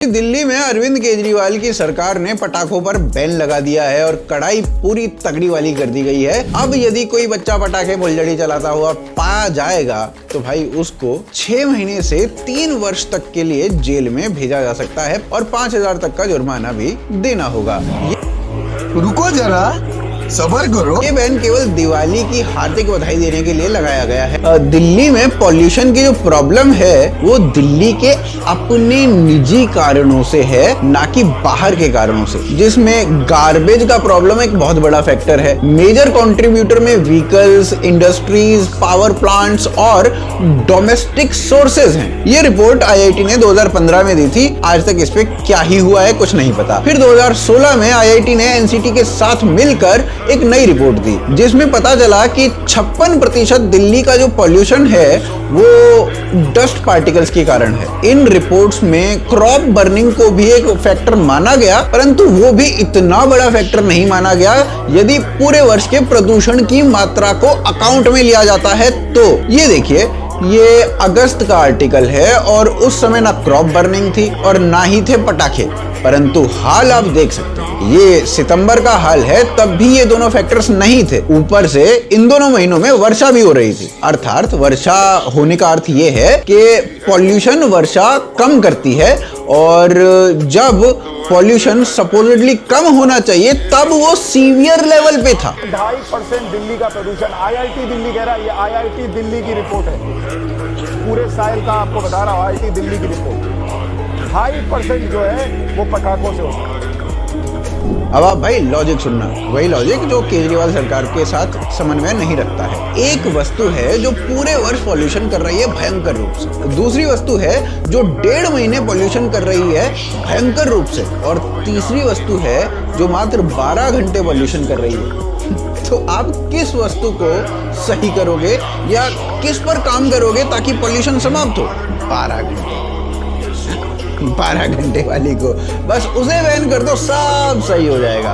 दिल्ली में अरविंद केजरीवाल की सरकार ने पटाखों पर बैन लगा दिया है और कड़ाई पूरी तगड़ी वाली कर दी गई है। अब यदि कोई बच्चा पटाखे फुलझड़ी चलाता हुआ पाया जाएगा तो भाई उसको 6 महीने से 3 वर्ष तक के लिए जेल में भेजा जा सकता है और 5,000 तक का जुर्माना भी देना होगा। रुको जरा, सब्र करो। ये बैन केवल दिवाली की हार्दिक बधाई देने के लिए लगाया गया है। दिल्ली में पॉल्यूशन की जो प्रॉब्लम है वो दिल्ली के अपने निजी कारणों से है, ना कि बाहर के कारणों से, जिसमें गार्बेज का प्रॉब्लम एक बहुत बड़ा फैक्टर है। मेजर कंट्रीब्यूटर में व्हीकल्स, इंडस्ट्रीज, पावर प्लांट्स और डोमेस्टिक सोर्सेज हैं। ये रिपोर्ट आईआईटी ने 2015 में दी थी। आज तक इस पे क्या ही हुआ है कुछ नहीं पता। फिर 2016 में आईआईटी ने एनसीटी के साथ मिलकर एक नई रिपोर्ट दी जिसमें पता चला कि 56% दिल्ली का जो पॉल्यूशन है वो डस्ट पार्टिकल्स के कारण है। इन रिपोर्ट्स में क्रॉप बर्निंग को भी एक फैक्टर माना गया, परंतु वो भी इतना बड़ा फैक्टर नहीं माना गया। यदि पूरे वर्ष के प्रदूषण की मात्रा को अकाउंट में लिया जाता है तो ये देखिए, ये अगस्त का आर्टिकल है और उस समय ना क्रॉप बर्निंग थी और ना ही थे पटाखे, परंतु हाल आप देख सकते हैं। ये सितंबर का हाल है, तब भी ये दोनों फैक्टर्स नहीं थे। ऊपर से इन दोनों महीनों में वर्षा भी हो रही थी। अर्थात वर्षा होने का अर्थ ये है कि पॉल्यूशन वर्षा कम करती है और जब पॉल्यूशन सपोजिटली कम होना चाहिए तब वो सीवियर लेवल पे था। 2.5% दिल्ली का प्रदूषण आईआईटी दिल्ली कह रहा है। ये आईआईटी दिल्ली की रिपोर्ट है, पूरे साल का आपको बता रहा हूँ। आईआईटी दिल्ली की रिपोर्ट 2.5% जो है वो पटाखों से होता है। अब आप भाई लॉजिक सुनना, वही लॉजिक जो केजरीवाल सरकार के साथ समन्वय नहीं रखता है। एक वस्तु है जो पूरे वर्ष पॉल्यूशन कर रही है भयंकर रूप से, दूसरी वस्तु है जो 1.5 महीने पॉल्यूशन कर रही है भयंकर रूप से, और तीसरी वस्तु है जो मात्र 12 घंटे पॉल्यूशन कर रही है। तो आप किस वस्तु को सही करोगे या किस पर काम करोगे ताकि पॉल्यूशन समाप्त हो? 12 घंटे वाली को बस उसे बैन कर दो, सब सही हो जाएगा।